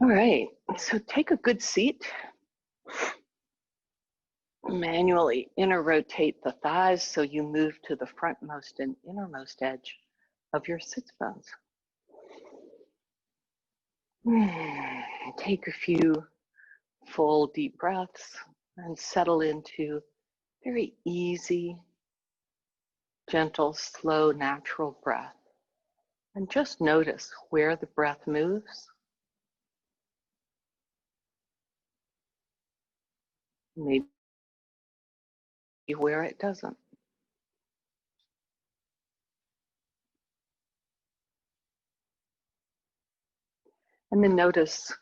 All right, so take a good seat. Manually inner rotate the thighs so you move to the frontmost and innermost edge of your sits bones. Take a few full deep breaths and settle into very easy, gentle, slow, natural breath. And just notice where the breath moves. Maybe where it doesn't. And then notice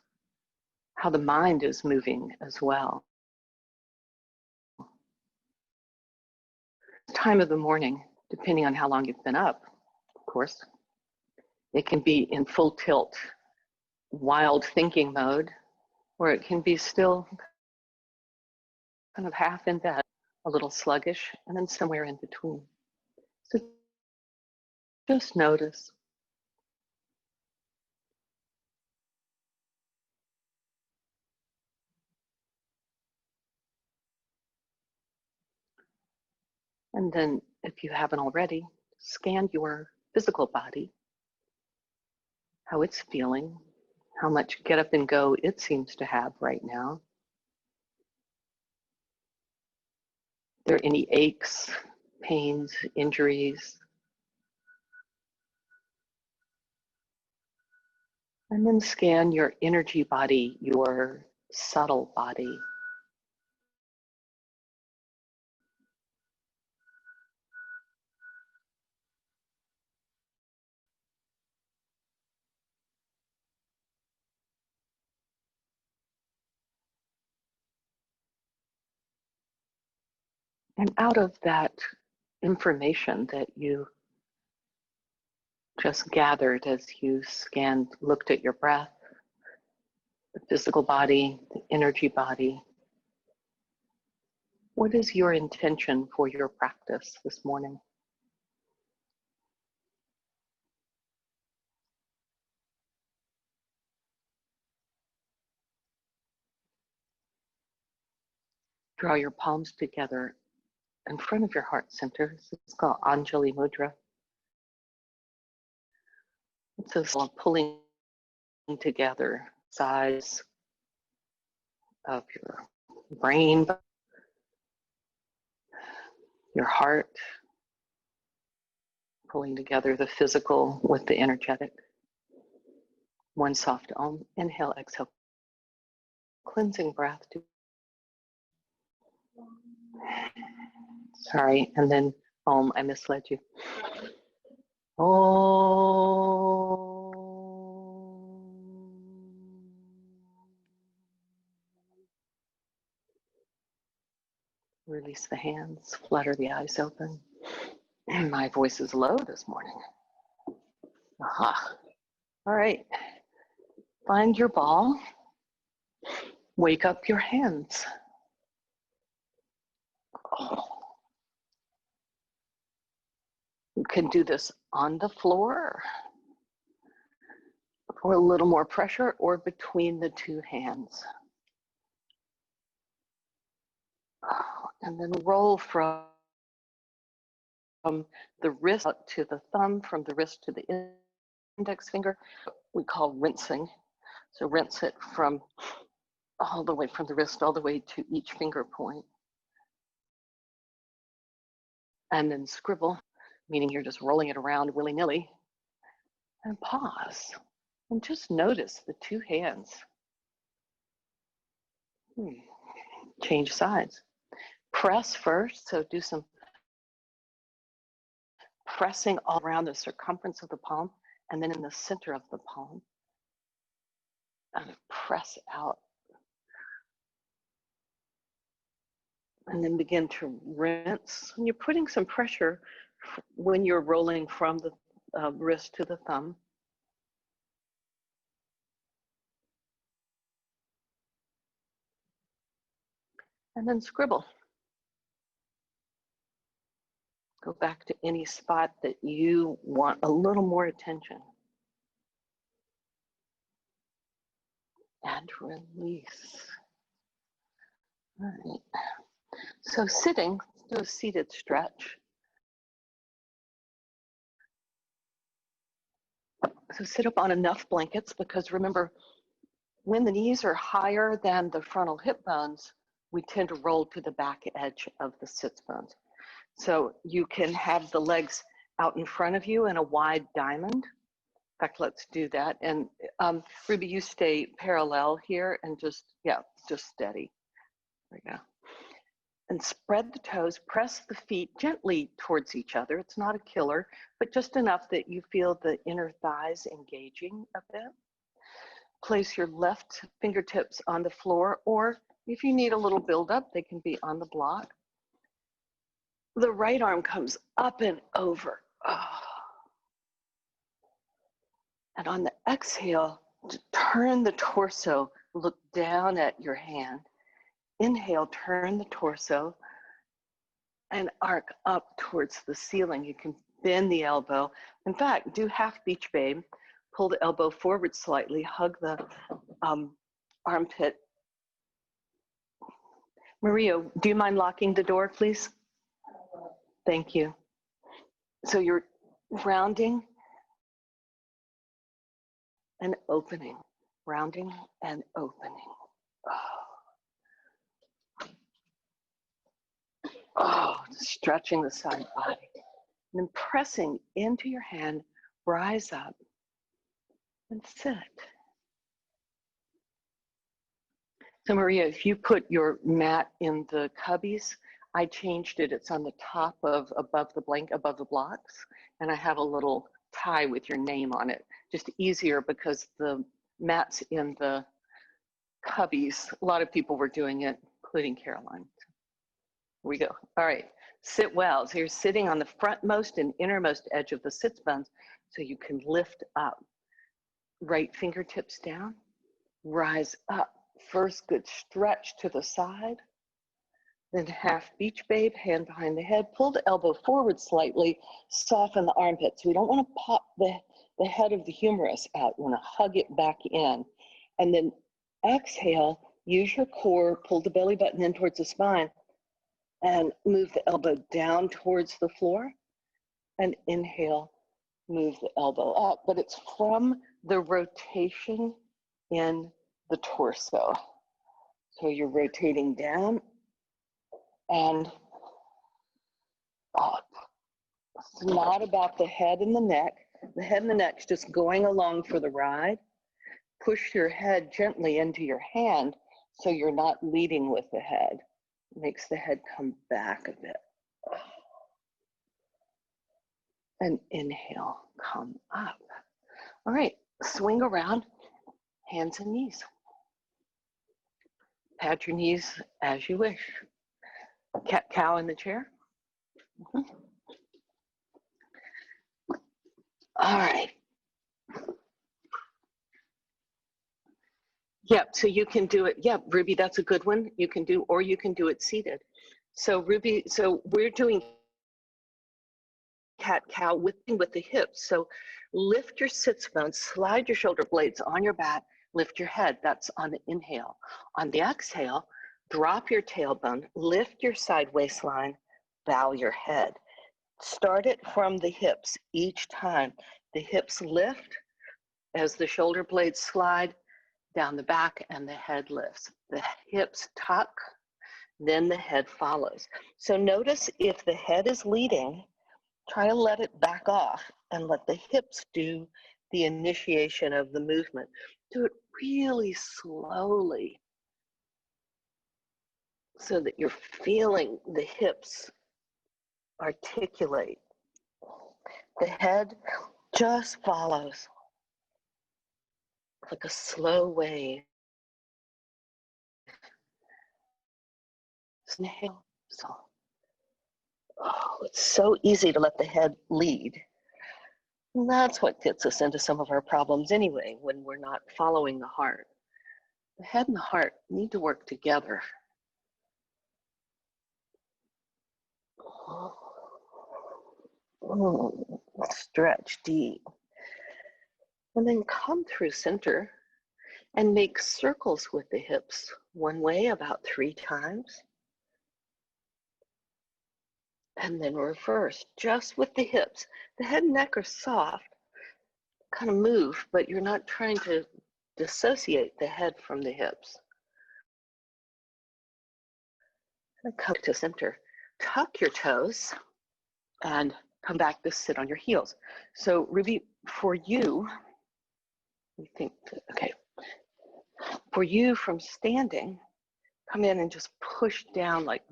how the mind is moving as well. Time of the morning, depending on how long you've been up, of course, it can be in full tilt, wild thinking mode, or it can be still kind of half in bed, a little sluggish, and then somewhere in between. So just notice. And then, if you haven't already, scan your physical body, how it's feeling, how much get up and go it seems to have right now. Are there any aches, pains, injuries? And then scan your energy body, your subtle body. And out of that information that you just gathered as you scanned, looked at your breath, the physical body, the energy body, what is your intention for your practice this morning? Draw your palms together in front of your heart center. This is called Anjali Mudra. It's a pulling together sides of your brain, your heart, pulling together the physical with the energetic. One soft Om. Inhale, exhale. Cleansing breath. Sorry, and then Om, I misled you. Om. Release the hands, flutter the eyes open. My voice is low this morning. Aha. All right. Find your ball. Wake up your hands. Oh. You can do this on the floor for a little more pressure or between the two hands. And then roll from the wrist out to the thumb, from the wrist to the index finger, we call rinsing. So rinse it from all the way from the wrist all the way to each finger point. And then scribble, meaning you're just rolling it around willy-nilly. And pause and just notice the two hands. Change sides. Press first, so do some pressing all around the circumference of the palm, and then in the center of the palm. And press out. And then begin to rinse. And you're putting some pressure when you're rolling from the wrist to the thumb. And then scribble. Go back to any spot that you want a little more attention. and release. All right. So sitting, let's do a seated stretch. So sit up on enough blankets, because remember, when the knees are higher than the frontal hip bones, we tend to roll to the back edge of the sits bones. So you can have the legs out in front of you in a wide diamond. In fact, let's do that. And Ruby, you stay parallel here and just steady. There we go. And spread the toes, press the feet gently towards each other. It's not a killer, but just enough that you feel the inner thighs engaging a bit. Place your left fingertips on the floor, or if you need a little buildup, they can be on the block. The right arm comes up and over. Oh. And on the exhale, turn the torso, look down at your hand. Inhale, turn the torso and arc up towards the ceiling. You can bend the elbow. In fact, do half beach babe. Pull the elbow forward slightly, hug the armpit. Maria, do you mind locking the door, please? Thank you. So you're rounding and opening, rounding and opening. Oh, stretching the side body. And then pressing into your hand, rise up and sit. So Maria, if you put your mat in the cubbies, I changed it. It's on the top of above the blocks, and I have a little tie with your name on it. Just easier because the mats in the cubbies, a lot of people were doing it, including Caroline. Here we go. All right, sit well. So you're sitting on the frontmost and innermost edge of the sits bones, so you can lift up. Right fingertips down, rise up. First, good stretch to the side. Then half beach babe, hand behind the head. Pull the elbow forward slightly, soften the armpits. We don't want to pop the head of the humerus out. We want to hug it back in. And then exhale, use your core, pull the belly button in towards the spine, and move the elbow down towards the floor. And inhale, move the elbow up. But it's from the rotation in the torso. So you're rotating down and up. It's not about the head and the neck. The head and the neck's just going along for the ride. Push your head gently into your hand so you're not leading with the head. It makes the head come back a bit. And inhale, come up. All right, swing around, hands and knees. Pat your knees as you wish. Cat-cow in the chair. All right. Yep, so you can do it. Yep, Ruby, that's a good one. You can do, or you can do it seated. So Ruby, so we're doing cat-cow with the hips. So lift your sits bones, slide your shoulder blades on your back, lift your head. That's on the inhale. On the exhale, drop your tailbone, lift your side waistline, bow your head. Start it from the hips each time. The hips lift as the shoulder blades slide down the back and the head lifts. The hips tuck, then the head follows. So notice if the head is leading, try to let it back off and let the hips do the initiation of the movement. Do it really slowly so that you're feeling the hips articulate. The head just follows like a slow wave. Inhale. So, oh, it's so easy to let the head lead. And that's what gets us into some of our problems anyway, when we're not following the heart. The head and the heart need to work together. Stretch deep. And then come through center And make circles with the hips one way about 3 times. And then reverse, just with the hips. The head and neck are soft, kind of move, but you're not trying to dissociate the head from the hips. And come to center. Tuck your toes and come back to sit on your heels. So Ruby, for you, we think, okay, for you from standing, come in and just push down like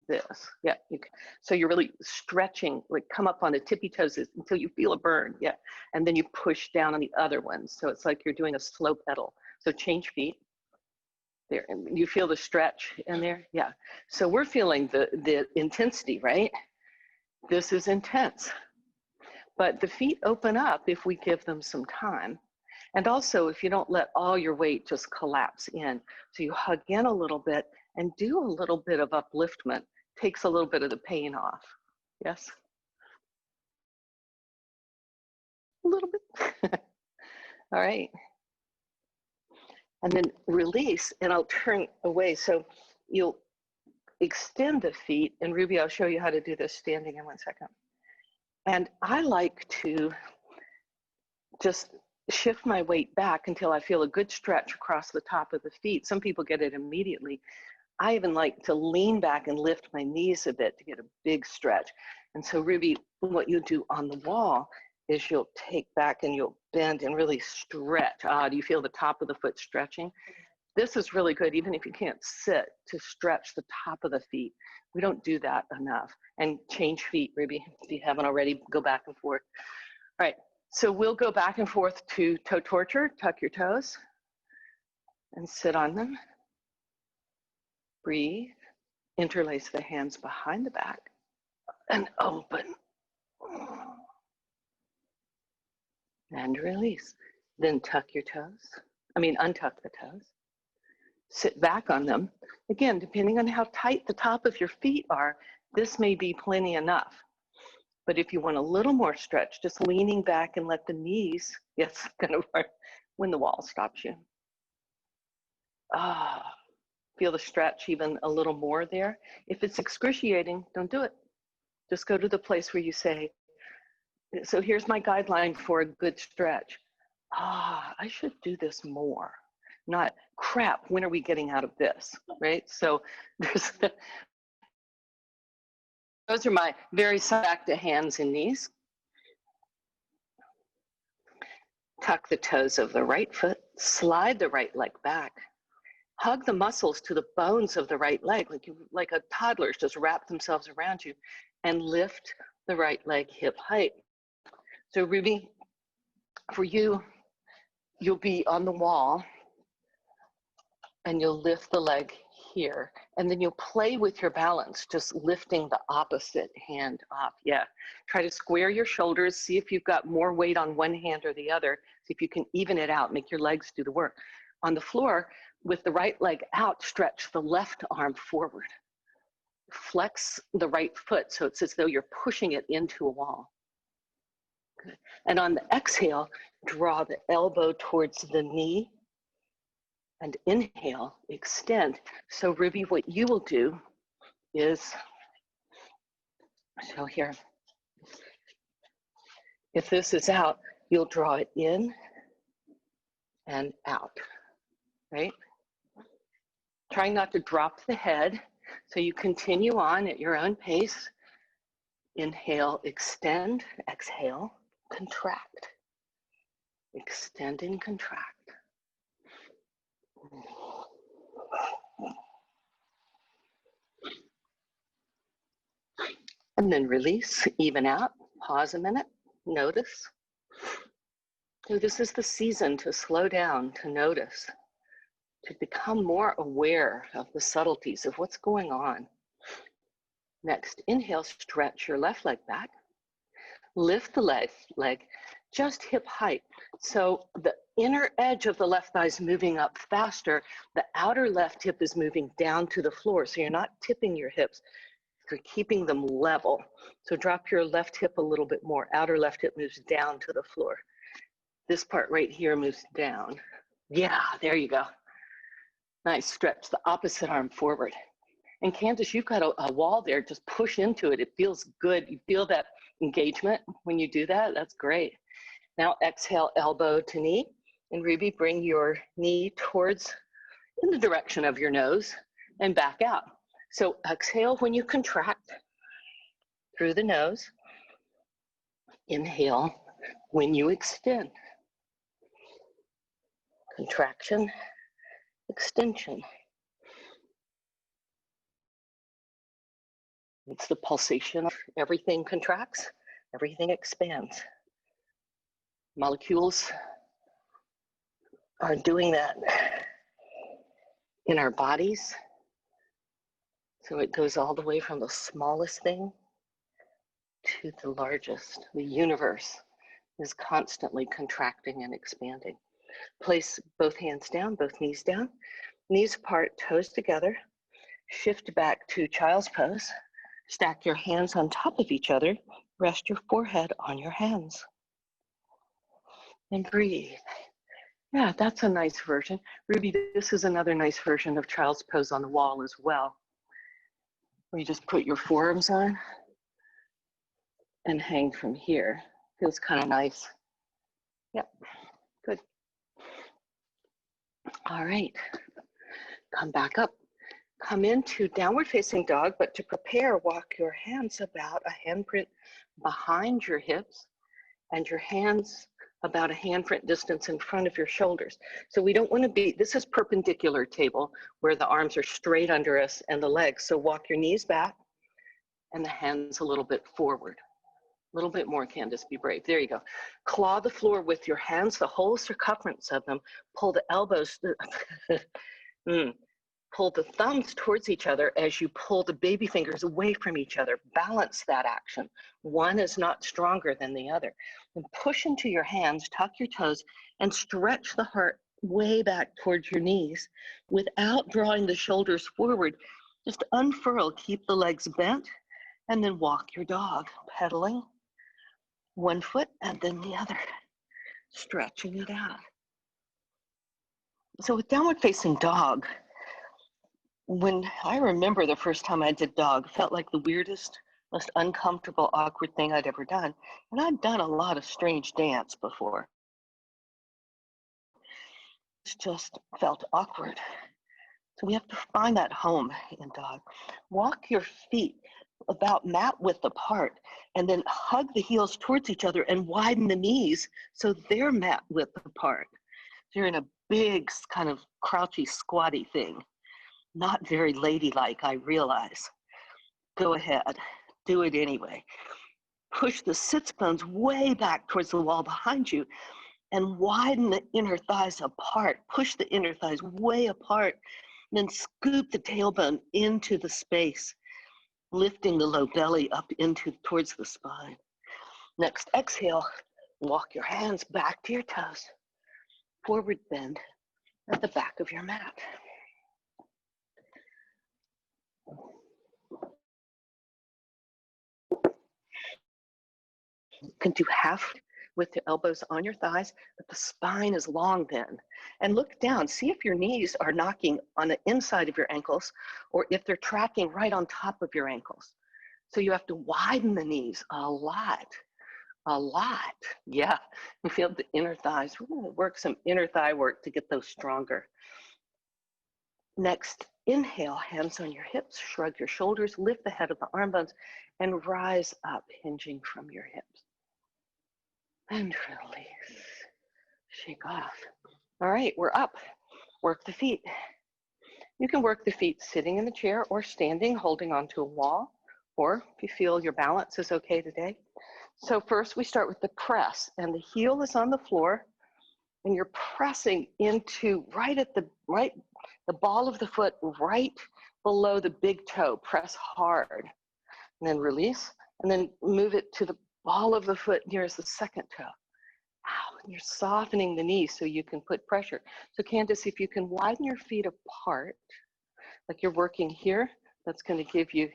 this. Yeah, so you're really stretching, like come up on the tippy toes until you feel a burn. Yeah, and then you push down on the other ones. So it's like you're doing a slow pedal. So change feet. There, and you feel the stretch in there. Yeah. So we're feeling the intensity, right? This is intense. But the feet open up if we give them some time. And also if you don't let all your weight just collapse in. So you hug in a little bit and do a little bit of upliftment. Takes a little bit of the pain off. Yes? A little bit. All right. And then release, and I'll turn away. So you'll extend the feet, and Ruby, I'll show you how to do this standing in 1 second. And I like to just shift my weight back until I feel a good stretch across the top of the feet. Some people get it immediately. I even like to lean back and lift my knees a bit to get a big stretch. And so Ruby, what you do on the wall is you'll take back and you'll bend and really stretch. Do you feel the top of the foot stretching? This is really good, even if you can't sit, to stretch the top of the feet. We don't do that enough. And change feet, Ruby, if you haven't already, go back and forth. All right, so we'll go back and forth to toe torture. Tuck your toes and sit on them. Breathe, interlace the hands behind the back and open. And release. Then tuck your toes. Untuck the toes. Sit back on them. Again, depending on how tight the top of your feet are, this may be plenty enough. But if you want a little more stretch, just leaning back and let the knees, yes, kind of work when the wall stops you. Feel the stretch even a little more there. If it's excruciating, don't do it. Just go to the place where you say, so here's my guideline for a good stretch. I should do this more. Not, crap, when are we getting out of this, right? So those are my very back to hands and knees. Tuck the toes of the right foot, slide the right leg back. Hug the muscles to the bones of the right leg, like a toddler's just wrap themselves around you, and lift the right leg hip height. So Ruby, for you, you'll be on the wall and you'll lift the leg here, and then you'll play with your balance, just lifting the opposite hand up. Yeah, try to square your shoulders, see if you've got more weight on one hand or the other, see if you can even it out, make your legs do the work. On the floor, with the right leg out, stretch the left arm forward. Flex the right foot so it's as though you're pushing it into a wall. Good. And on the exhale, draw the elbow towards the knee. And inhale, extend. So Ruby, what you will do is, so here, if this is out, you'll draw it in and out, right? Trying not to drop the head. So you continue on at your own pace. Inhale, extend, exhale, contract. Extend and contract. And then release, even out, pause a minute, notice. So this is the season to slow down, to notice, to become more aware of the subtleties of what's going on. Next, inhale, stretch your left leg back. Lift the leg just hip height. So the inner edge of the left thigh is moving up faster. The outer left hip is moving down to the floor. So you're not tipping your hips. You're keeping them level. So drop your left hip a little bit more. Outer left hip moves down to the floor. this part right here moves down. Yeah, there you go. Nice stretch the opposite arm forward. And Candace, you've got a wall there, just push into it. It feels good. You feel that engagement when you do that. That's great. Now exhale, elbow to knee. And Ruby, bring your knee towards in the direction of your nose and back out. So exhale when you contract through the nose. Inhale when you extend. Contraction, extension. It's the pulsation. Everything contracts, everything expands. Molecules are doing that in our bodies. So it goes all the way from the smallest thing to the largest. The universe is constantly contracting and expanding. Place both hands down, both knees down, knees apart, toes together. Shift back to child's pose. Stack your hands on top of each other. Rest your forehead on your hands. And breathe. Yeah, that's a nice version. Ruby, this is another nice version of child's pose on the wall as well. Where you just put your forearms on and hang from here. Feels kind of nice. Yep, good. All right, come back up. Come into downward facing dog, but to prepare, walk your hands about a handprint behind your hips and your hands about a handprint distance in front of your shoulders. So we don't want to be, this is perpendicular table where the arms are straight under us and the legs. So walk your knees back and the hands a little bit forward. A little bit more, Candace, be brave. There you go. Claw the floor with your hands, the whole circumference of them. Pull the elbows, pull the thumbs towards each other as you pull the baby fingers away from each other. Balance that action. One is not stronger than the other. And push into your hands, tuck your toes, and stretch the heart way back towards your knees without drawing the shoulders forward. Just unfurl, keep the legs bent, and then walk your dog, pedaling one foot and then the other, stretching it out. So with downward facing dog, when I remember the first time I did dog, it felt like the weirdest, most uncomfortable, awkward thing I'd ever done. And I'd done a lot of strange dance before. It just felt awkward. So we have to find that home in dog. Walk your feet about mat width apart and then hug the heels towards each other and widen the knees so they're mat width apart. So you're in a big kind of crouchy, squatty thing. Not very ladylike, I realize. Go ahead, do it anyway. Push the sits bones way back towards the wall behind you and widen the inner thighs apart. Push the inner thighs way apart, and then scoop the tailbone into the space, lifting the low belly up towards the spine. Next, exhale, walk your hands back to your toes. Forward bend at the back of your mat. You can do half with the elbows on your thighs, but the spine is long then. And look down, see if your knees are knocking on the inside of your ankles or if they're tracking right on top of your ankles. So you have to widen the knees a lot. Yeah, you feel the inner thighs. Ooh, work some inner thigh work to get those stronger. Next, inhale, hands on your hips, shrug your shoulders, lift the head of the arm bones, and rise up, hinging from your hips. And release, shake off. All right, we're up. Work the feet. You can work the feet sitting in the chair or standing, holding onto a wall, or if you feel your balance is okay today. So first we start with the press, and the heel is on the floor, and you're pressing into the ball of the foot right below the big toe. Press hard, and then release, and then move it to the ball of the foot nearest the second toe. Ow, and you're softening the knee so you can put pressure. So Candace, if you can widen your feet apart, like you're working here, that's going to give you,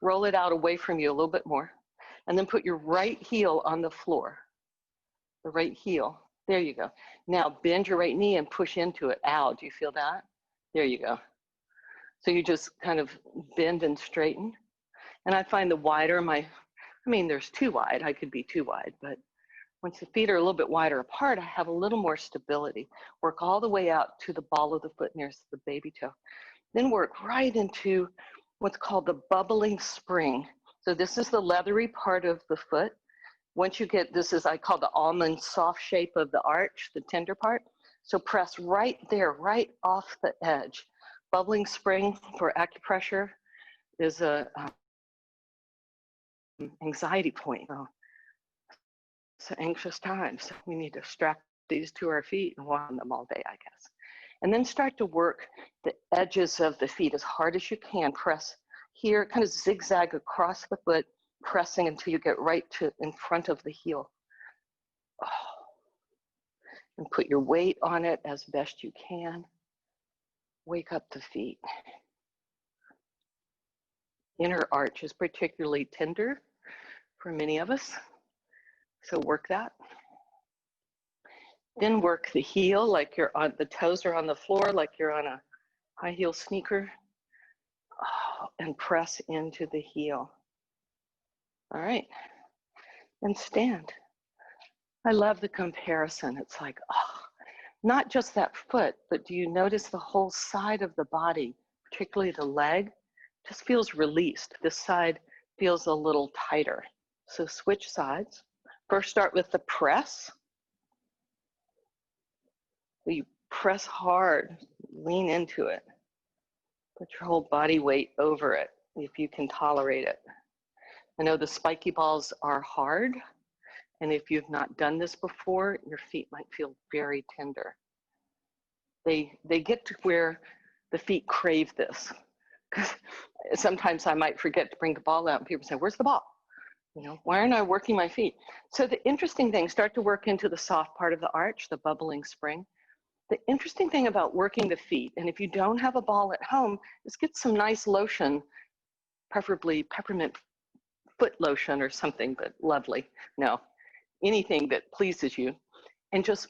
roll it out away from you a little bit more. And then put your right heel on the floor, the right heel. There you go. Now bend your right knee and push into it. Ow, do you feel that? There you go. So you just kind of bend and straighten. And I find the wider there's too wide, I could be too wide, but once the feet are a little bit wider apart, I have a little more stability. Work all the way out to the ball of the foot nearest the baby toe. Then work right into what's called the bubbling spring. So this is the leathery part of the foot. Once you get, this is, I call the almond soft shape of the arch, the tender part. So press right there, right off the edge. Bubbling spring for acupressure is a anxiety point. It's an anxious time, so we need to strap these to our feet and walk on them all day, I guess. And then start to work the edges of the feet as hard as you can. Press here, kind of zigzag across the foot, pressing until you get right to in front of the heel. Oh. And put your weight on it as best you can. Wake up the feet. Inner arch is particularly tender for many of us, so work that. Then work the heel like you're on, the toes are on the floor like you're on a high heel sneaker. Oh, and press into the heel. All right, and stand. I love the comparison. It's like, oh, not just that foot, but do you notice the whole side of the body, particularly the leg, just feels released. This side feels a little tighter. So switch sides. First start with the press. You press hard, lean into it. Put your whole body weight over it if you can tolerate it. I know the spiky balls are hard, and if you've not done this before, your feet might feel very tender. They get to where the feet crave this. Because sometimes I might forget to bring the ball out and people say, where's the ball? You know, why aren't I working my feet? So the interesting thing, start to work into the soft part of the arch, the bubbling spring. The interesting thing about working the feet, and if you don't have a ball at home, is get some nice lotion, preferably peppermint foot lotion or something, but lovely. No, anything that pleases you, and just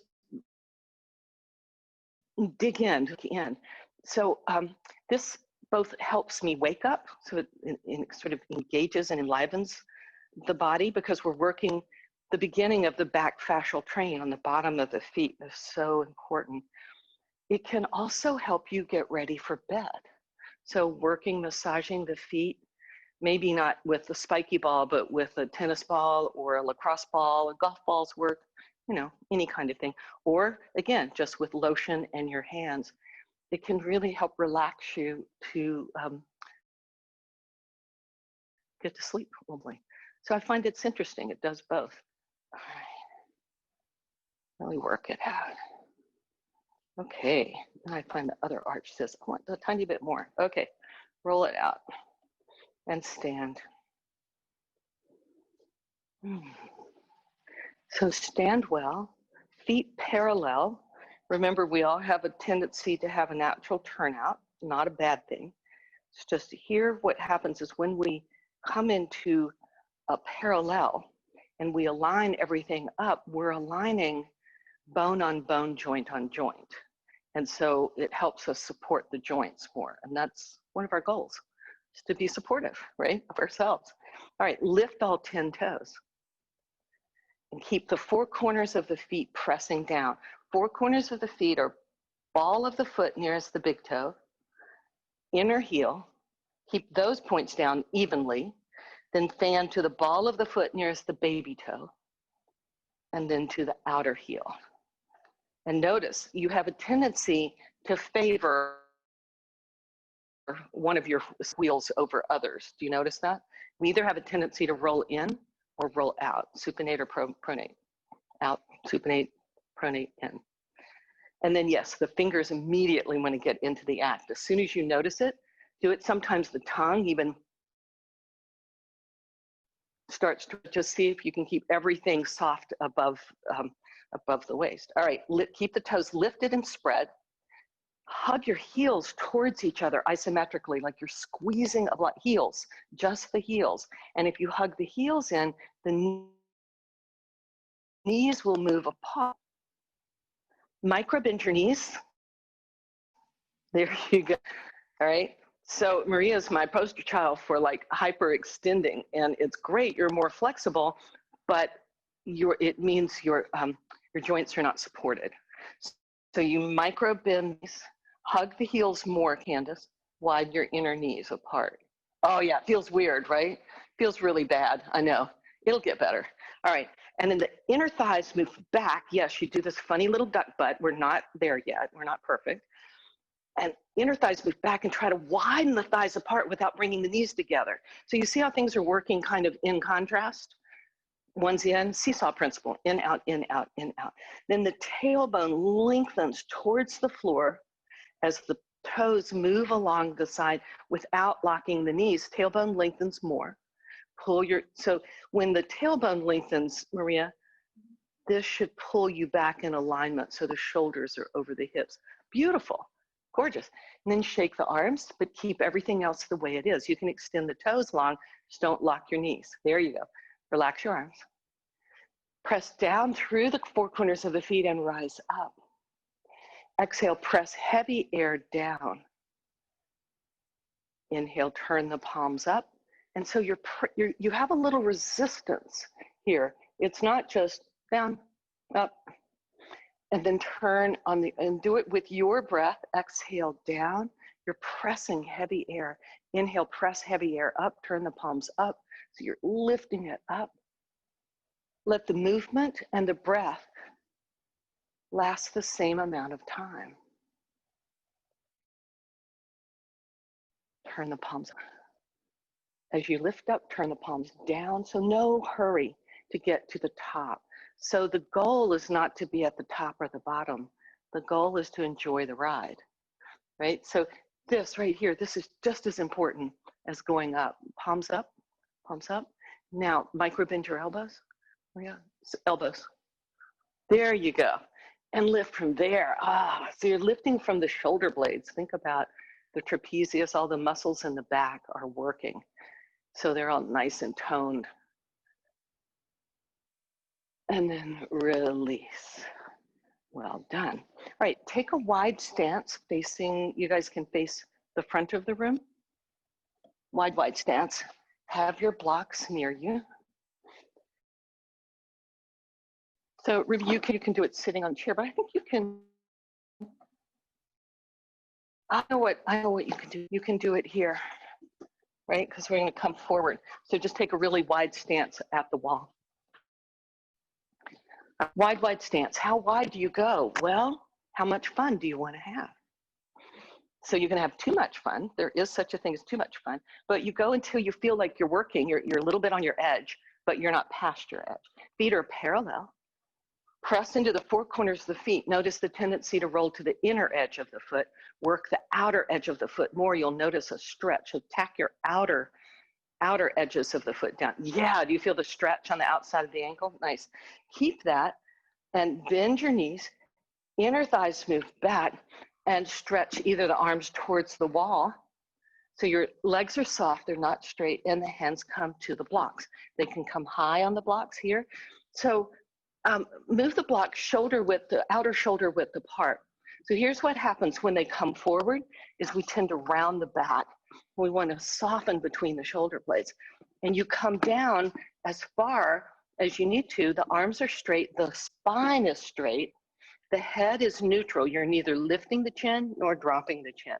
dig in. So this both helps me wake up, so it sort of engages and enlivens the body, because we're working the beginning of the back fascial train on the bottom of the feet. Is so important. It can also help you get ready for bed. So working, massaging the feet, maybe not with the spiky ball, but with a tennis ball or a lacrosse ball, a golf ball's work, you know, any kind of thing. Or again, just with lotion and your hands, it can really help relax you to get to sleep probably. So I find it's interesting, it does both. All right, really work it out. Okay, and I find the other arch says, I want a tiny bit more. Okay, roll it out and stand. So stand well, feet parallel. Remember, we all have a tendency to have a natural turnout, not a bad thing. It's just here what happens is when we come into a parallel and we align everything up, we're aligning bone on bone, joint on joint. And so it helps us support the joints more. And that's one of our goals, is to be supportive, right, of ourselves. All right, lift all 10 toes. And keep the four corners of the feet pressing down. Four corners of the feet are ball of the foot nearest the big toe, inner heel. Keep those points down evenly. Then fan to the ball of the foot nearest the baby toe, and then to the outer heel. And notice you have a tendency to favor one of your wheels over others. Do you notice that? We either have a tendency to roll in or roll out, supinate or pronate. Out, supinate, pronate, in. And then yes, the fingers immediately want to get into the act. As soon as you notice it, do it. Sometimes the tongue even starts to just see if you can keep everything soft above the waist. All right, keep the toes lifted and spread. Hug your heels towards each other isometrically, like you're squeezing a lot. Heels, just the heels. And if you hug the heels in, the knees will move apart. Micro bend your knees. There you go. All right. So Maria is my poster child for like hyperextending, and it's great. You're more flexible, but it means your joints are not supported. So you micro bend, hug the heels more, Candace. Widen your inner knees apart. Oh yeah, it feels weird, right? Feels really bad. I know. It'll get better. All right. And then the inner thighs move back. Yes, you do this funny little duck butt. We're not there yet. We're not perfect. And inner thighs move back and try to widen the thighs apart without bringing the knees together. So you see how things are working kind of in contrast? One's in, seesaw principle, in, out, in, out, in, out. Then the tailbone lengthens towards the floor as the toes move along the side without locking the knees. Tailbone lengthens more. So when the tailbone lengthens, Maria, this should pull you back in alignment so the shoulders are over the hips. Beautiful. Gorgeous. And then shake the arms, but keep everything else the way it is. You can extend the toes long, just don't lock your knees. There you go. Relax your arms. Press down through the four corners of the feet and rise up. Exhale, press heavy air down. Inhale, turn the palms up. And so you have a little resistance here. It's not just down, up, and then turn and do it with your breath. Exhale down. You're pressing heavy air. Inhale, press heavy air up, turn the palms up. So you're lifting it up. Let the movement and the breath last the same amount of time. Turn the palms up. As you lift up, turn the palms down. So no hurry to get to the top. So the goal is not to be at the top or the bottom. The goal is to enjoy the ride, right? So this right here, this is just as important as going up. Palms up, palms up. Now, micro bend your elbows. Yeah, elbows. There you go. And lift from there. So you're lifting from the shoulder blades. Think about the trapezius, all the muscles in the back are working. So they're all nice and toned. And then release. Well done. All right, take a wide stance facing, you guys can face the front of the room. Wide stance. Have your blocks near you. So review, you can do it sitting on a chair, but I think you can, I know what you can do. You can do it here, right? Because we're gonna come forward. So just take a really wide stance at the wall. Wide stance. How wide do you go? Well, how much fun do you want to have? So you can have too much fun. There is such a thing as too much fun, but you go until you feel like you're working. You're a little bit on your edge, but you're not past your edge. Feet are parallel. Press into the four corners of the feet. Notice the tendency to roll to the inner edge of the foot. Work the outer edge of the foot more. You'll notice a stretch. So tack your outer edges of the foot down. Yeah, do you feel the stretch on the outside of the ankle? Nice. Keep that and bend your knees. Inner thighs move back and stretch either the arms towards the wall. So your legs are soft, they're not straight, and the hands come to the blocks. They can come high on the blocks here. So move the block shoulder width, the outer shoulder width apart. So here's what happens when they come forward is we tend to round the back. We want to soften between the shoulder blades. And you come down as far as you need to. The arms are straight, the spine is straight, the head is neutral. You're neither lifting the chin nor dropping the chin.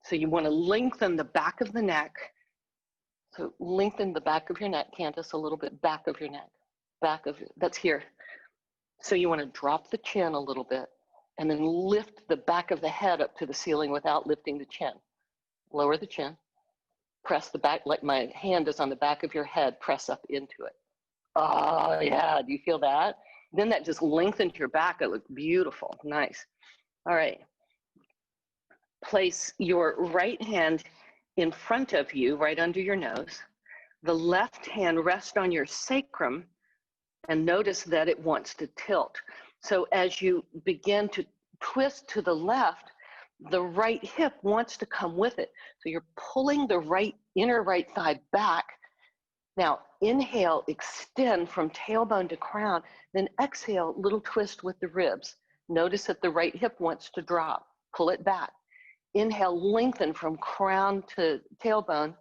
So you want to lengthen the back of the neck. So lengthen the back of your neck, Candace, a little bit back of your neck. That's here. So you want to drop the chin a little bit and then lift the back of the head up to the ceiling without lifting the chin. Lower the chin, press the back, like my hand is on the back of your head, press up into it. Oh yeah, do you feel that? Then that just lengthens your back, it looks beautiful, nice. All right, place your right hand in front of you, right under your nose. The left hand rests on your sacrum and notice that it wants to tilt. So as you begin to twist to the left, the right hip wants to come with it. So you're pulling the inner right thigh back. Now inhale, extend from tailbone to crown, then exhale, little twist with the ribs. Notice that the right hip wants to drop. Pull it back. Inhale, lengthen from crown to tailbone.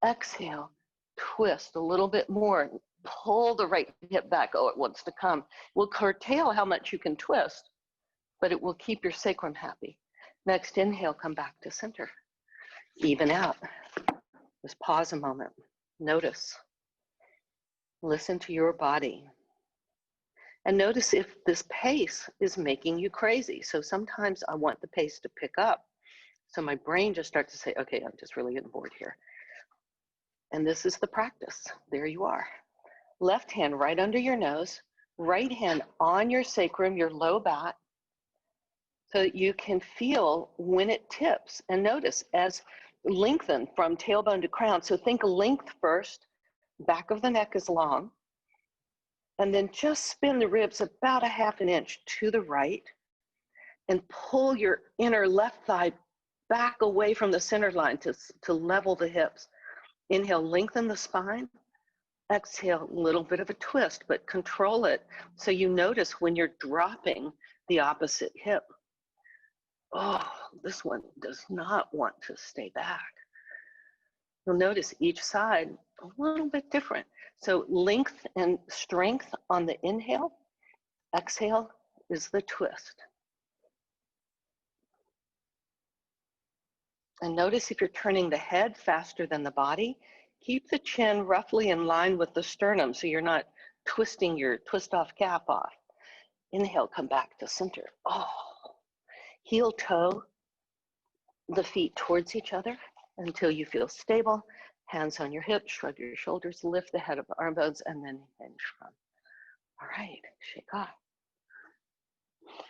Exhale, twist a little bit more. Pull the right hip back. Oh, it wants to come. We'll curtail how much you can twist, but it will keep your sacrum happy. Next inhale, come back to center. Even out. Just pause a moment. Notice. Listen to your body. And notice if this pace is making you crazy. So sometimes I want the pace to pick up. So my brain just starts to say, okay, I'm just really getting bored here. And this is the practice. There you are. Left hand right under your nose, right hand on your sacrum, your low back, so that you can feel when it tips. And notice as lengthen from tailbone to crown. So think length first, back of the neck is long. And then just spin the ribs about a half an inch to the right and pull your inner left thigh back away from the center line to level the hips. Inhale, lengthen the spine. Exhale, a little bit of a twist, but control it so you notice when you're dropping the opposite hip. Oh, this one does not want to stay back. You'll notice each side a little bit different. So length and strength on the inhale, exhale is the twist. And notice if you're turning the head faster than the body, keep the chin roughly in line with the sternum so you're not twisting your twist off cap off. Inhale, come back to center. Oh, heel toe the feet towards each other until you feel stable. Hands on your hips, shrug your shoulders, lift the head of the arm bones, and then hinge from. All right, shake off.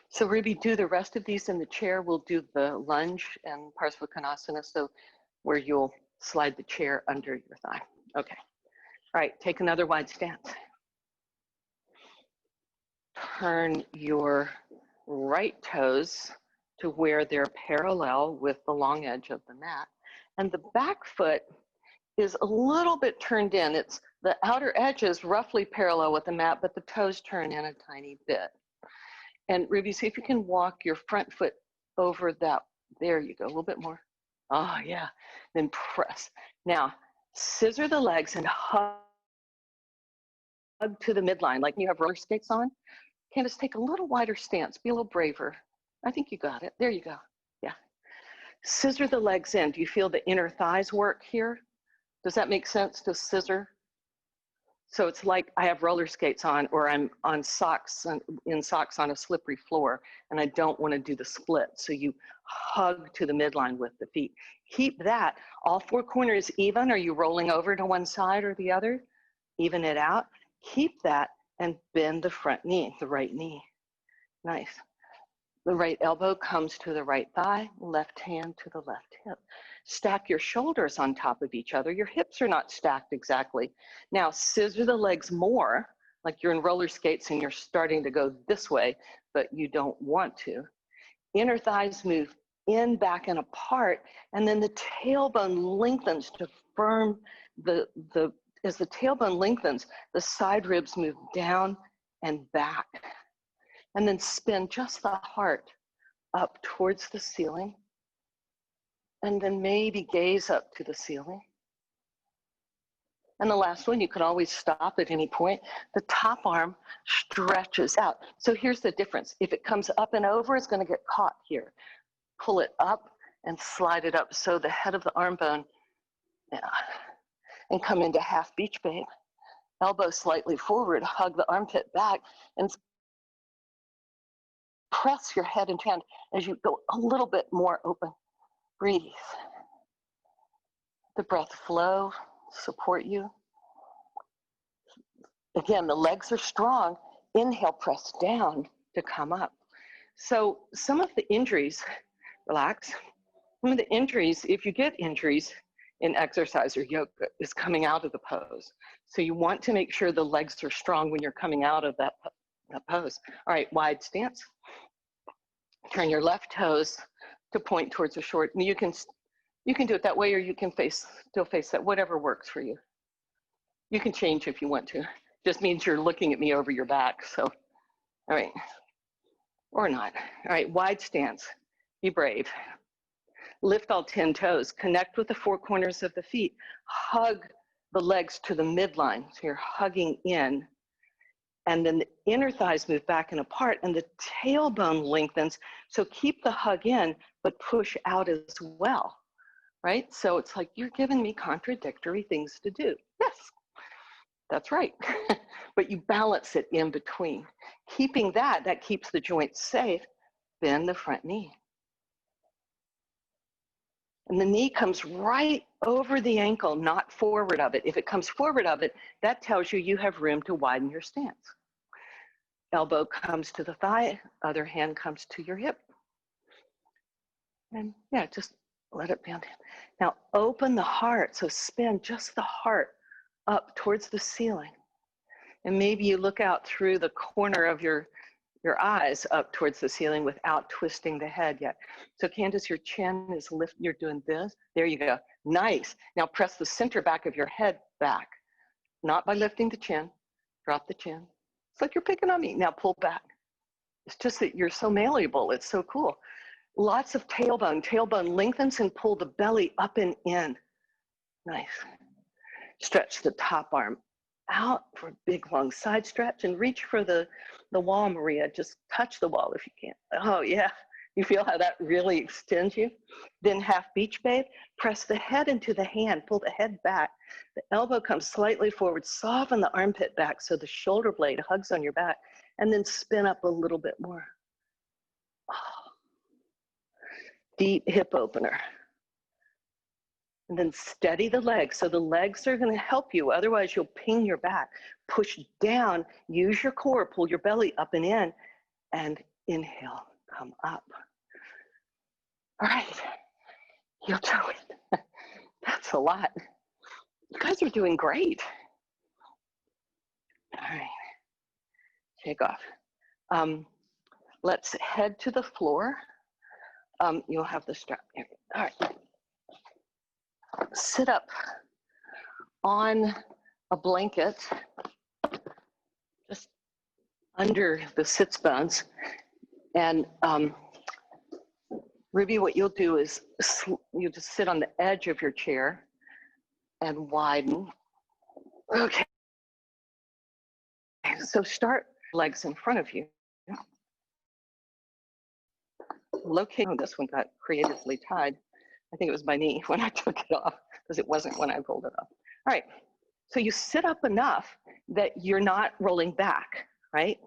So Ruby, do the rest of these in the chair. We'll do the lunge and Parsvakonasana, so where you'll slide the chair under your thigh. Okay. All right, take another wide stance. Turn your right toes to where they're parallel with the long edge of the mat. And the back foot is a little bit turned in. It's the outer edge is roughly parallel with the mat, but the toes turn in a tiny bit. And Ruby, see if you can walk your front foot over that. There you go, a little bit more. Oh yeah, then press. Now, scissor the legs and hug to the midline, like you have roller skates on. Candace, take a little wider stance, be a little braver. I think you got it, there you go, yeah. Scissor the legs in. Do you feel the inner thighs work here? Does that make sense to scissor? So it's like I have roller skates on, or I'm on socks, in socks on a slippery floor, and I don't want to do the split. So you hug to the midline with the feet. Keep that. All four corners even. Are you rolling over to one side or the other? Even it out. Keep that and bend the front knee, the right knee. Nice. The right elbow comes to the right thigh, left hand to the left hip. Stack your shoulders on top of each other. Your hips are not stacked exactly. Now scissor the legs more, like you're in roller skates and you're starting to go this way, but you don't want to. Inner thighs move in, back, and apart, and then the tailbone lengthens to firm as the tailbone lengthens, the side ribs move down and back. And then spin just the heart up towards the ceiling. And then maybe gaze up to the ceiling. And the last one, you can always stop at any point. The top arm stretches out. So here's the difference. If it comes up and over, it's going to get caught here. Pull it up and slide it up. So the head of the arm bone, yeah, and come into half beach babe. Elbow slightly forward, hug the armpit back, and press your head and hand as you go a little bit more open. Breathe. The breath flow, support you. Again, the legs are strong. Inhale, press down to come up. So some of the injuries, relax. Some of the injuries, if you get injuries in exercise or yoga, is coming out of the pose. So you want to make sure the legs are strong when you're coming out of that pose. All right, wide stance. Turn your left toes to point towards the short. And you can do it that way, or you can still face that, whatever works for you. You can change if you want to. Just means you're looking at me over your back. So, all right. or not. All right, wide stance, be brave. Lift all 10 toes, connect with the four corners of the feet, hug the legs to the midline. So you're hugging in, and then the inner thighs move back and apart, and the tailbone lengthens. So keep the hug in, but push out as well, right? So it's like you're giving me contradictory things to do. Yes, that's right. But you balance it in between. Keeping that keeps the joint safe. Bend the front knee. And the knee comes right over the ankle, not forward of it. If it comes forward of it, that tells you you have room to widen your stance. Elbow comes to the thigh, other hand comes to your hip. And yeah, just let it bend in. Now open the heart, so spin just the heart up towards the ceiling. And maybe you look out through the corner of your eyes up towards the ceiling without twisting the head yet. So Candace, your chin is lifted, you're doing this. There you go, nice. Now press the center back of your head back, not by lifting the chin, drop the chin. It's like you're picking on me, now pull back. It's just that you're so malleable, it's so cool. Lots of tailbone lengthens and pull the belly up and in. Nice. Stretch the top arm out for a big long side stretch and reach for the wall, Maria. Just touch the wall if you can. Oh yeah, you feel how that really extends you? Then half beach babe, press the head into the hand, pull the head back. The elbow comes slightly forward, soften the armpit back so the shoulder blade hugs on your back, and then spin up a little bit more. Oh. Deep hip opener. And then steady the legs. So the legs are going to help you. Otherwise, you'll ping your back. Push down, use your core, pull your belly up and in, and inhale, come up. All right, heel toe it. That's a lot. You guys are doing great. All right, take off. Let's head to the floor. You'll have the strap. All right. Sit up on a blanket just under the sits bones. And Ruby, what you'll do is you just sit on the edge of your chair and widen. Okay. So start legs in front of you. Locate, oh, this one got creatively tied. I think it was my knee when I took it off because it wasn't when I pulled it off. All right, so you sit up enough that you're not rolling back, right?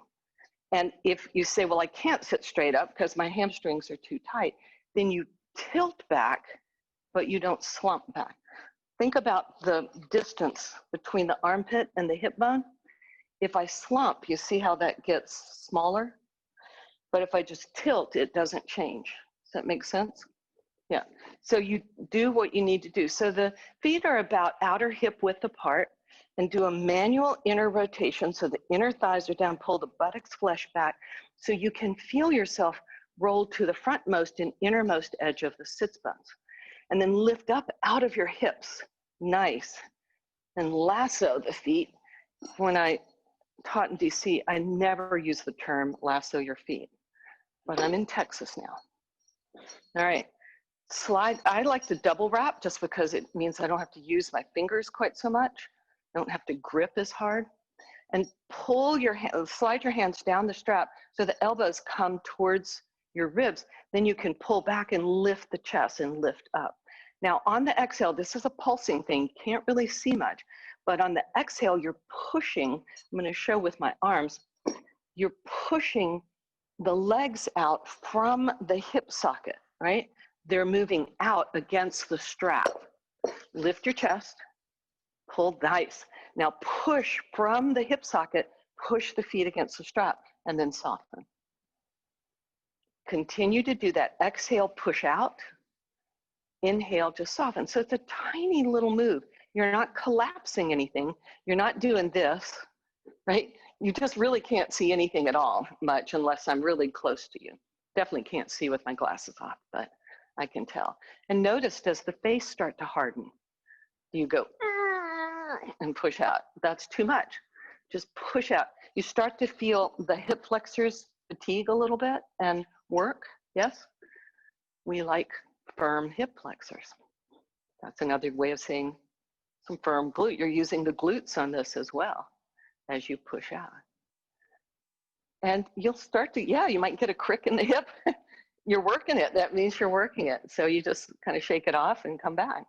And if you say, well, I can't sit straight up because my hamstrings are too tight, then you tilt back, but you don't slump back. Think about the distance between the armpit and the hip bone. If I slump, you see how that gets smaller? But if I just tilt, it doesn't change. Does that make sense? Yeah, so you do what you need to do. So the feet are about outer hip width apart, and do a manual inner rotation so the inner thighs are down, pull the buttocks flesh back so you can feel yourself roll to the frontmost and innermost edge of the sits bones. And then lift up out of your hips, nice. And lasso the feet. When I taught in DC, I never use the term lasso your feet, but I'm in Texas now. All right. Slide, I like to double wrap just because it means I don't have to use my fingers quite so much. I don't have to grip as hard. And pull your hand, slide your hands down the strap so the elbows come towards your ribs. Then you can pull back and lift the chest and lift up. Now on the exhale, this is a pulsing thing. You can't really see much, but on the exhale, you're pushing, I'm gonna show with my arms, you're pushing the legs out from the hip socket, right? They're moving out against the strap. Lift your chest, pull nice. Now push from the hip socket, push the feet against the strap, and then soften. Continue to do that. Exhale, push out. Inhale, just soften. So it's a tiny little move. You're not collapsing anything. You're not doing this, right? You just really can't see anything at all much unless I'm really close to you. Definitely can't see with my glasses off, but I can tell. And notice, does the face start to harden? Do you go and push out? That's too much. Just push out. You start to feel the hip flexors fatigue a little bit and work, yes, we like firm hip flexors. That's another way of saying some firm glute. You're using the glutes on this as well as you push out. And you'll start to, yeah, you might get a crick in the hip. You're working it. That means you're working it. So you just kind of shake it off and come back.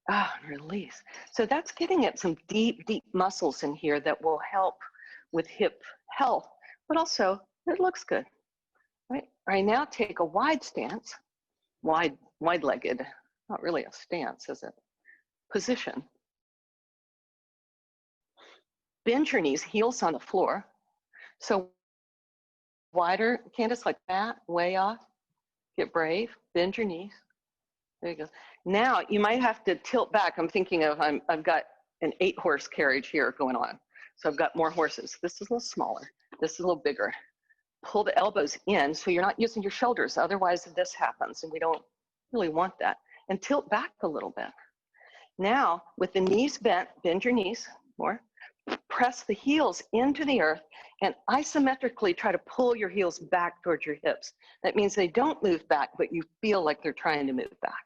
Ah, release. So that's getting at some deep, deep muscles in here that will help with hip health, but also it looks good. Right? All right, now take a wide stance, wide-legged, not really a stance, is it? Position. Bend your knees, heels on the floor. So wider, Candace, like that, way off. Get brave, bend your knees. There you go. Now you might have to tilt back. I'm thinking of, I've got an 8-horse carriage here going on. So I've got more horses. This is a little smaller. This is a little bigger. Pull the elbows in so you're not using your shoulders. Otherwise this happens and we don't really want that. And tilt back a little bit. Now with the knees bent, bend your knees more. Press the heels into the earth and isometrically try to pull your heels back towards your hips. That means they don't move back, but you feel like they're trying to move back.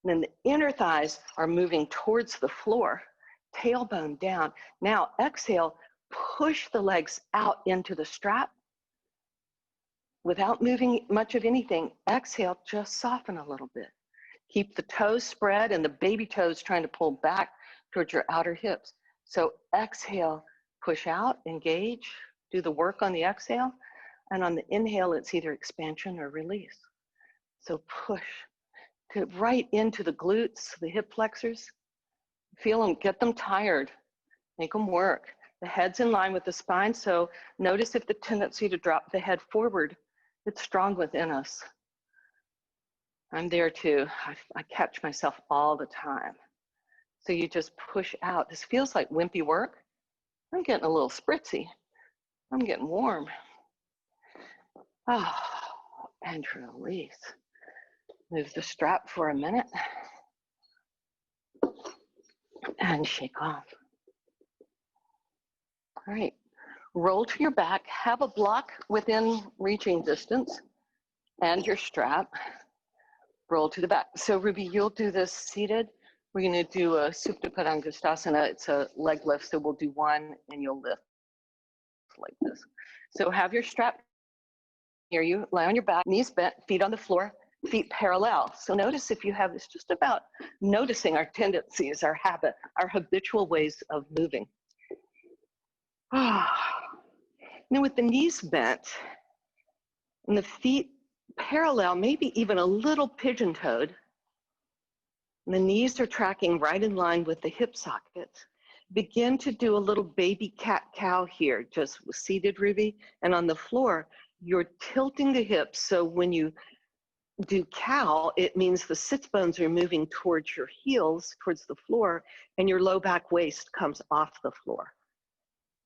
And then the inner thighs are moving towards the floor, tailbone down. Now exhale, push the legs out into the strap. Without moving much of anything, exhale, just soften a little bit. Keep the toes spread and the baby toes trying to pull back towards your outer hips. So exhale, push out, engage, do the work on the exhale. And on the inhale, it's either expansion or release. So push to right into the glutes, the hip flexors. Feel them, get them tired, make them work. The head's in line with the spine, so notice if the tendency to drop the head forward, it's strong within us. I'm there too. I catch myself all the time. So you just push out. This feels like wimpy work. I'm getting a little spritzy. I'm getting warm. Oh, and release. Move the strap for a minute and shake off. All right, roll to your back, have a block within reaching distance and your strap. Roll to the back. So Ruby, you'll do this seated. We're gonna do a Supta Padangusthasana. It's a leg lift, so we'll do one and you'll lift like this. So have your strap near you, lie on your back, knees bent, feet on the floor, feet parallel. So notice if you have this, just about noticing our tendencies, our habit, our habitual ways of moving. Now with the knees bent and the feet parallel, maybe even a little pigeon-toed, and the knees are tracking right in line with the hip sockets. Begin to do a little baby cat-cow here, just seated, Ruby, and on the floor, you're tilting the hips, so when you do cow, it means the sits bones are moving towards your heels, towards the floor, and your low back waist comes off the floor.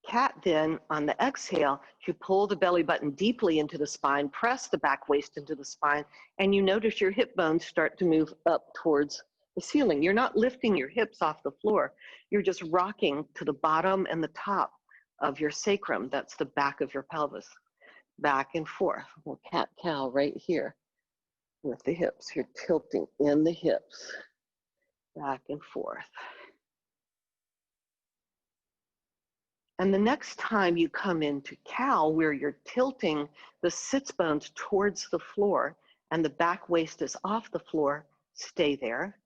Cat then, on the exhale, you pull the belly button deeply into the spine, press the back waist into the spine, and you notice your hip bones start to move up towards the ceiling. You're not lifting your hips off the floor. You're just rocking to the bottom and the top of your sacrum. That's the back of your pelvis. Back and forth. Well, cat-cow right here with the hips. You're tilting in the hips. Back and forth. And the next time you come into cow, where you're tilting the sits bones towards the floor and the back waist is off the floor, stay there.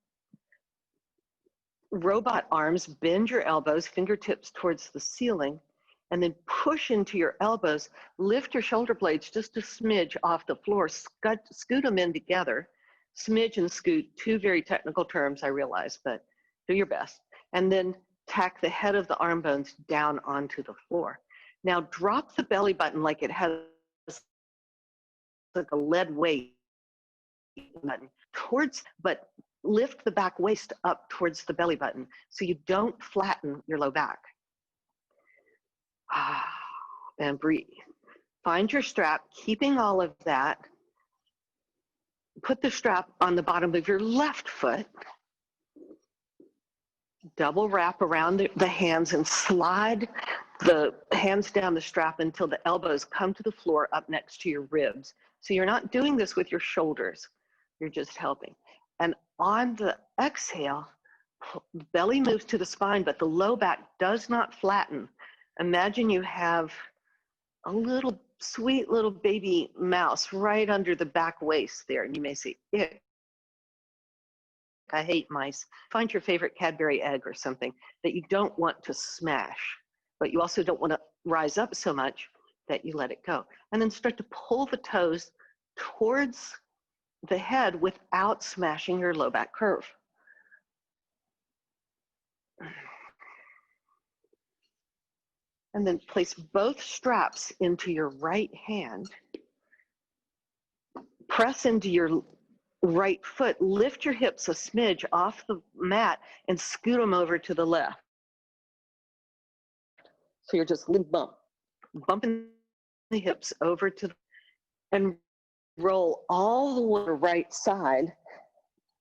Robot arms, bend your elbows, fingertips towards the ceiling, and then push into your elbows. Lift your shoulder blades just a smidge off the floor. Scoot them in together. Smidge and scoot, two very technical terms, I realize, but do your best. And then tack the head of the arm bones down onto the floor. Now drop the belly button like it has like a lead weight button towards, but lift the back waist up towards the belly button so you don't flatten your low back. And breathe. Find your strap, keeping all of that. Put the strap on the bottom of your left foot. Double wrap around the hands and slide the hands down the strap until the elbows come to the floor up next to your ribs. So you're not doing this with your shoulders. You're just helping. And on the exhale, belly moves to the spine, but the low back does not flatten. Imagine you have a little sweet little baby mouse right under the back waist there. And you may say, ick, I hate mice. Find your favorite Cadbury egg or something that you don't want to smash, but you also don't want to rise up so much that you let it go. And then start to pull the toes towards the head without smashing your low back curve. And then place both straps into your right hand. Press into your right foot, lift your hips a smidge off the mat and scoot them over to the left. So you're just bumping the hips over to, and roll all the way to the right side.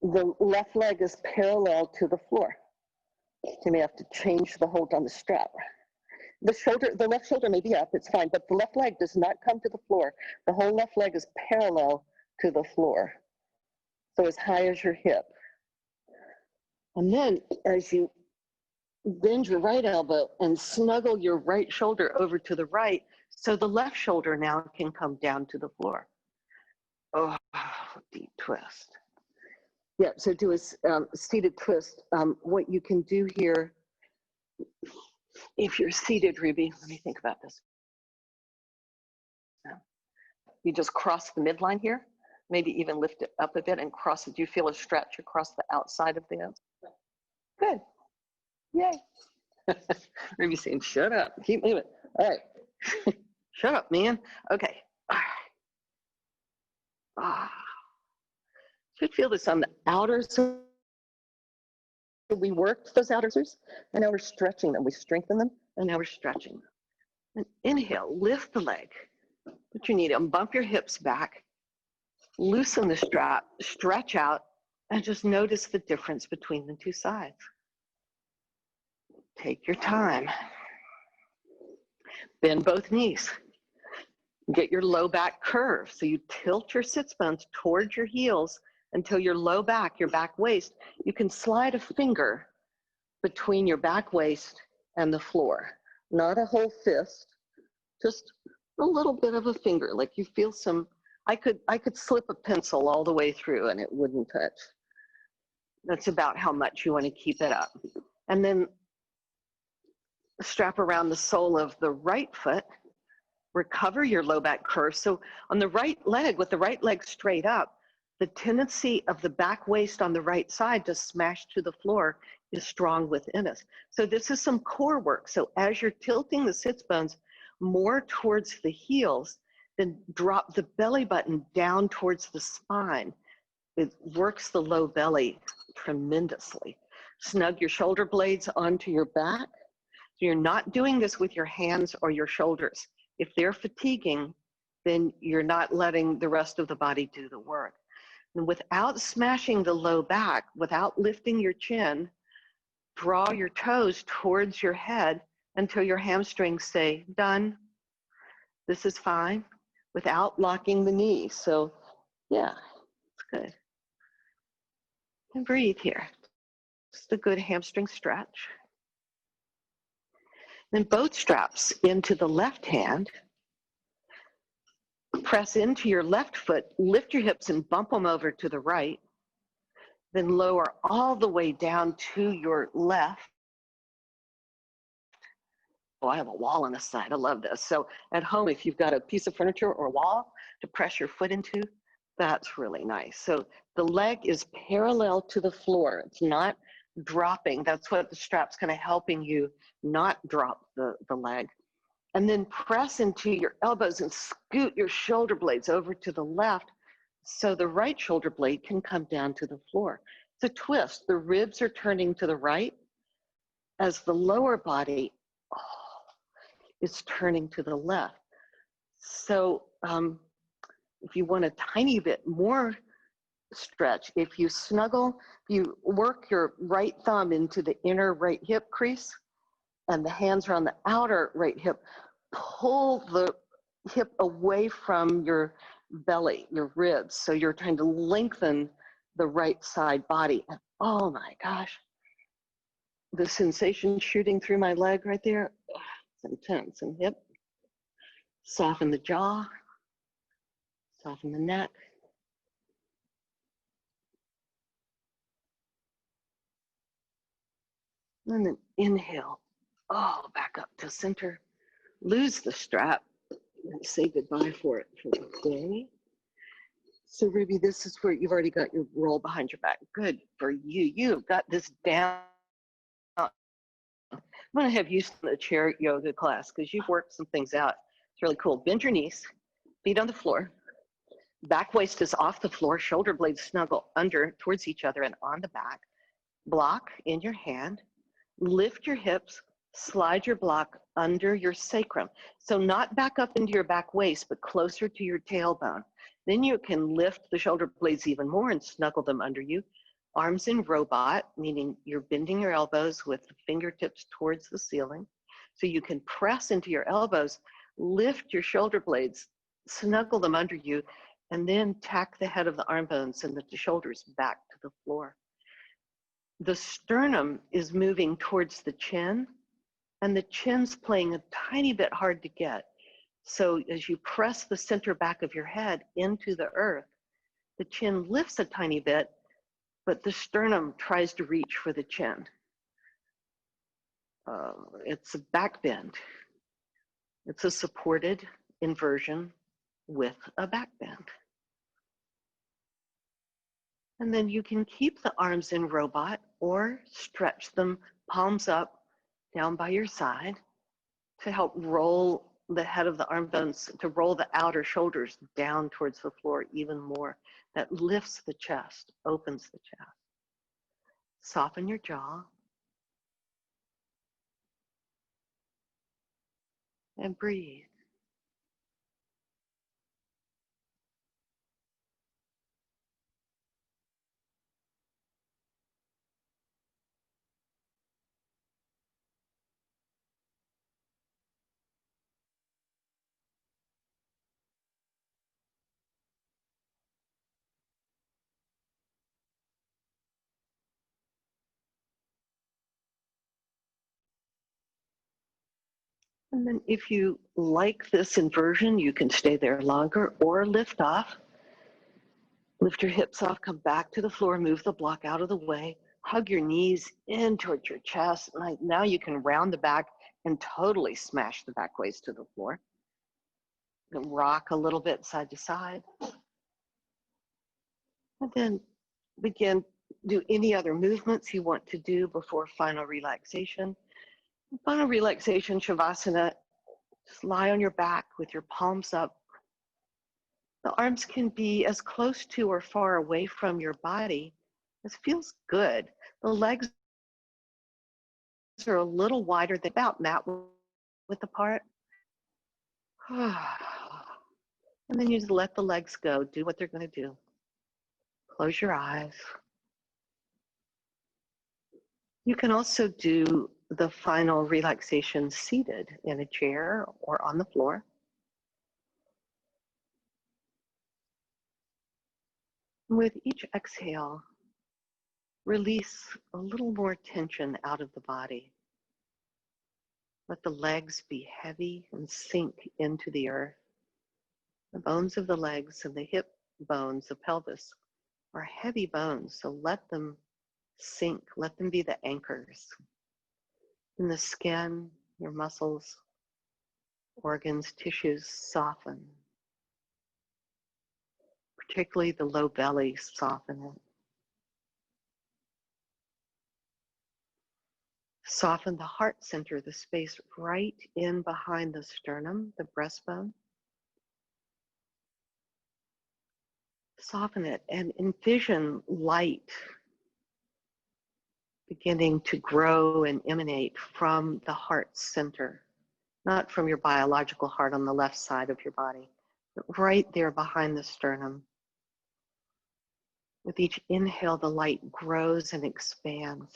The left leg is parallel to the floor. You may have to change the hold on the strap. The left shoulder may be up, it's fine, but the left leg does not come to the floor. The whole left leg is parallel to the floor. So as high as your hip. And then as you bend your right elbow and snuggle your right shoulder over to the right, so the left shoulder now can come down to the floor. Oh, deep twist. Yeah, so do a seated twist. What you can do here, if you're seated, Ruby, let me think about this. You just cross the midline here, maybe even lift it up a bit and cross it. Do you feel a stretch across the outside of the hip? Good. Yay. Ruby saying, shut up, keep moving. All right. Shut up, man. Okay. All right. Should feel this on the outer. So we worked those outers, and now we're stretching them. We strengthen them, and now we're stretching them. And inhale, lift the leg. Put your knee down, bump your hips back, loosen the strap, stretch out, and just notice the difference between the two sides. Take your time. Bend both knees. Get your low back curve. So you tilt your sits bones towards your heels until your low back, your back waist, you can slide a finger between your back waist and the floor. Not a whole fist, just a little bit of a finger, like you feel some, I could slip a pencil all the way through and it wouldn't touch. That's about how much you want to keep it up. And then strap around the sole of the right foot, recover your low back curve. So on the right leg, with the right leg straight up, the tendency of the back waist on the right side to smash to the floor is strong within us. So this is some core work. So as you're tilting the sits bones more towards the heels, then drop the belly button down towards the spine. It works the low belly tremendously. Snug your shoulder blades onto your back. So you're not doing this with your hands or your shoulders. If they're fatiguing, then you're not letting the rest of the body do the work. And without smashing the low back, without lifting your chin, draw your toes towards your head until your hamstrings say, done, this is fine, without locking the knees. So yeah, it's good. And breathe here. Just a good hamstring stretch. Then both straps into the left hand. Press into your left foot, lift your hips and bump them over to the right. Then lower all the way down to your left. Oh, I have a wall on the side. I love this. So at home, if you've got a piece of furniture or a wall to press your foot into, that's really nice. So the leg is parallel to the floor. It's not dropping. That's what the strap's kind of helping you not drop the leg. And then press into your elbows and scoot your shoulder blades over to the left so the right shoulder blade can come down to the floor. It's a twist. The ribs are turning to the right as the lower body is turning to the left. So if you want a tiny bit more stretch. If you snuggle, you work your right thumb into the inner right hip crease and the hands are on the outer right hip, pull the hip away from your belly, your ribs. So you're trying to lengthen the right side body. And oh my gosh, the sensation shooting through my leg right there, it's intense. And hip, soften the jaw, soften the neck. And then inhale, oh, back up to center. Lose the strap and say goodbye for it for the day. So Ruby, this is where you've already got your roll behind your back. Good for you. You've got this down. I'm gonna have you in the chair yoga class because you've worked some things out. It's really cool. Bend your knees, feet on the floor. Back waist is off the floor, shoulder blades snuggle under towards each other and on the back. Block in your hand, lift your hips, slide your block under your sacrum. So not back up into your back waist, but closer to your tailbone. Then you can lift the shoulder blades even more and snuggle them under you. Arms in robot, meaning you're bending your elbows with the fingertips towards the ceiling. So you can press into your elbows, lift your shoulder blades, snuggle them under you, and then tack the head of the arm bones and the shoulders back to the floor. The sternum is moving towards the chin, and the chin's playing a tiny bit hard to get. So as you press the center back of your head into the earth, the chin lifts a tiny bit, but the sternum tries to reach for the chin. It's a back bend. It's a supported inversion with a back bend. And then you can keep the arms in robot or stretch them palms up down by your side to help roll the head of the arm bones, to roll the outer shoulders down towards the floor even more. That lifts the chest, opens the chest. Soften your jaw. And breathe. And then if you like this inversion, you can stay there longer or lift off. Lift your hips off, come back to the floor, move the block out of the way, hug your knees in towards your chest. Now you can round the back and totally smash the back waist to the floor. And rock a little bit side to side. And then begin, do any other movements you want to do before final relaxation. Final relaxation, Shavasana, just lie on your back with your palms up. The arms can be as close to or far away from your body as feels good. The legs are a little wider, they're about mat width apart. And then you just let the legs go, do what they're going to do. Close your eyes. You can also do the final relaxation seated in a chair or on the floor. With each exhale, release a little more tension out of the body. Let the legs be heavy and sink into the earth. The bones of the legs and the hip bones, the pelvis, are heavy bones, so let them sink, let them be the anchors. And the skin, your muscles, organs, tissues soften. Particularly the low belly, soften it. Soften the heart center, the space right in behind the sternum, the breastbone. Soften it and envision light beginning to grow and emanate from the heart center, not from your biological heart on the left side of your body, but right there behind the sternum. With each inhale, the light grows and expands.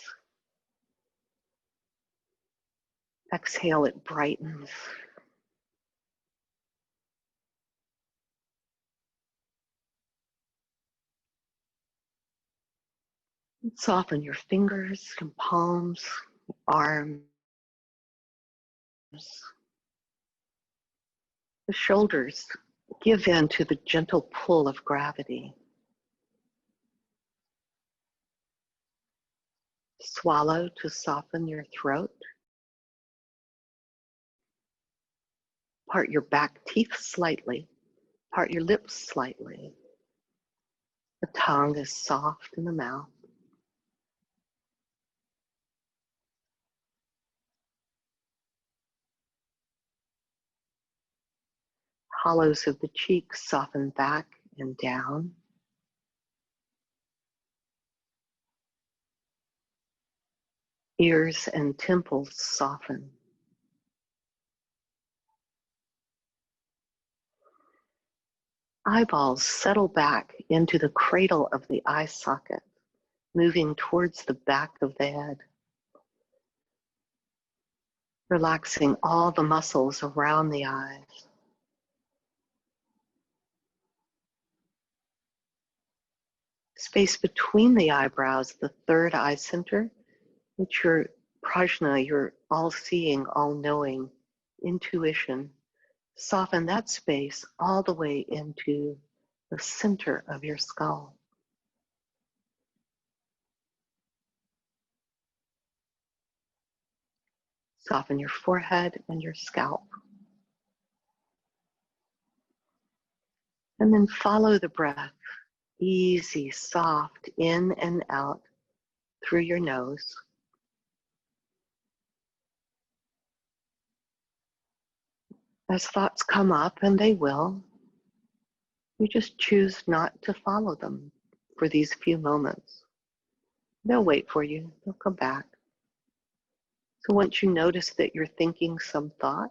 Exhale, it brightens. Soften your fingers and palms, arms, the shoulders. Give in to the gentle pull of gravity. Swallow to soften your throat. Part your back teeth slightly. Part your lips slightly. The tongue is soft in the mouth. Hollows of the cheeks soften back and down. Ears and temples soften. Eyeballs settle back into the cradle of the eye socket, moving towards the back of the head. Relaxing all the muscles around the eyes. Space between the eyebrows, the third eye center, it's your prajna, your all-seeing, all-knowing intuition. Soften that space all the way into the center of your skull. Soften your forehead and your scalp. And then follow the breath, easy, soft, in and out through your nose. As thoughts come up, and they will, you just choose not to follow them for these few moments. They'll wait for you, they'll come back. So once you notice that you're thinking some thought,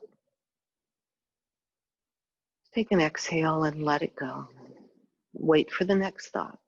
take an exhale and let it go. Wait for the next thought.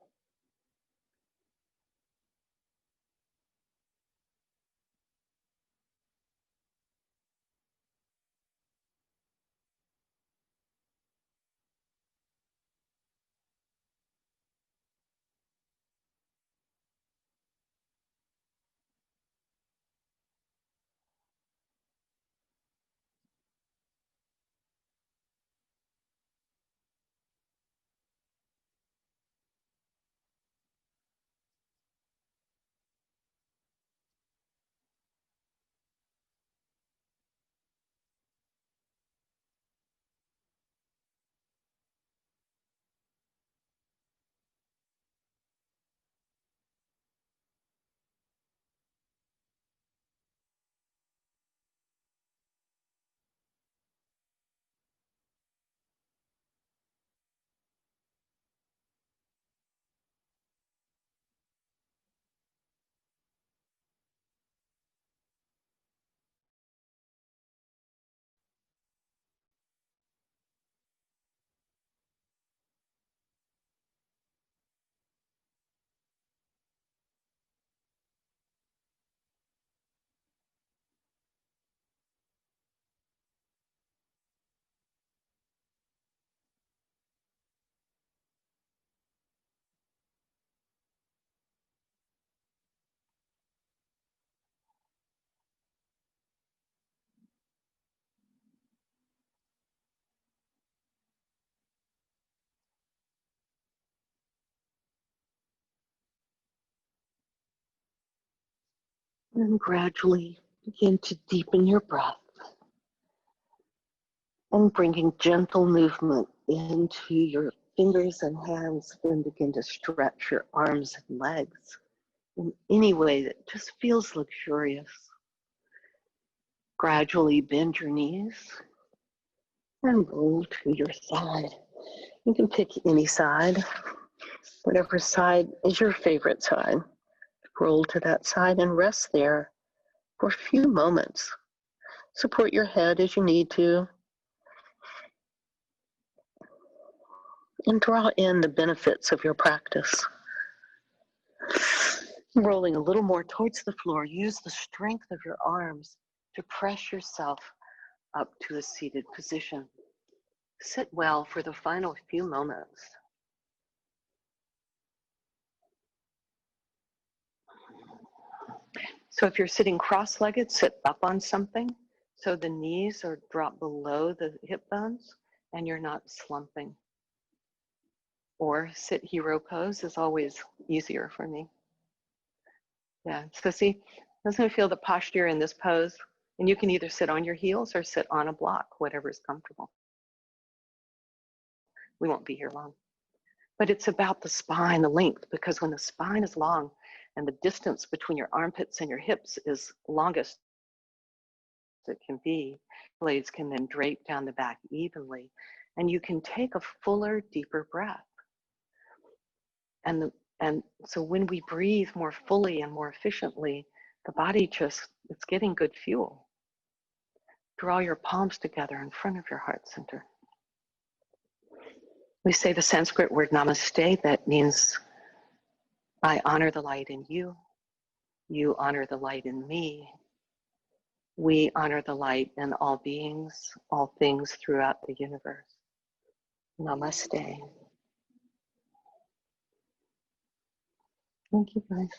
And gradually begin to deepen your breath and bringing gentle movement into your fingers and hands, then begin to stretch your arms and legs in any way that just feels luxurious. Gradually bend your knees and roll to your side. You can pick any side, whatever side is your favorite side. Roll to that side and rest there for a few moments. Support your head as you need to, and draw in the benefits of your practice. Rolling a little more towards the floor, use the strength of your arms to press yourself up to a seated position. Sit well for the final few moments. So if you're sitting cross-legged, sit up on something so the knees are dropped below the hip bones and you're not slumping. Or sit hero pose is always easier for me. Yeah, so see, doesn't it feel the posture in this pose? And you can either sit on your heels or sit on a block, whatever is comfortable. We won't be here long. But it's about the spine, the length, because when the spine is long and the distance between your armpits and your hips is longest it can be, blades can then drape down the back evenly, and you can take a fuller, deeper breath. And so when we breathe more fully and more efficiently, the body it's getting good fuel. Draw your palms together in front of your heart center. We say the Sanskrit word namaste, that means I honor the light in you, you honor the light in me, we honor the light in all beings, all things throughout the universe. Namaste. Thank you, guys.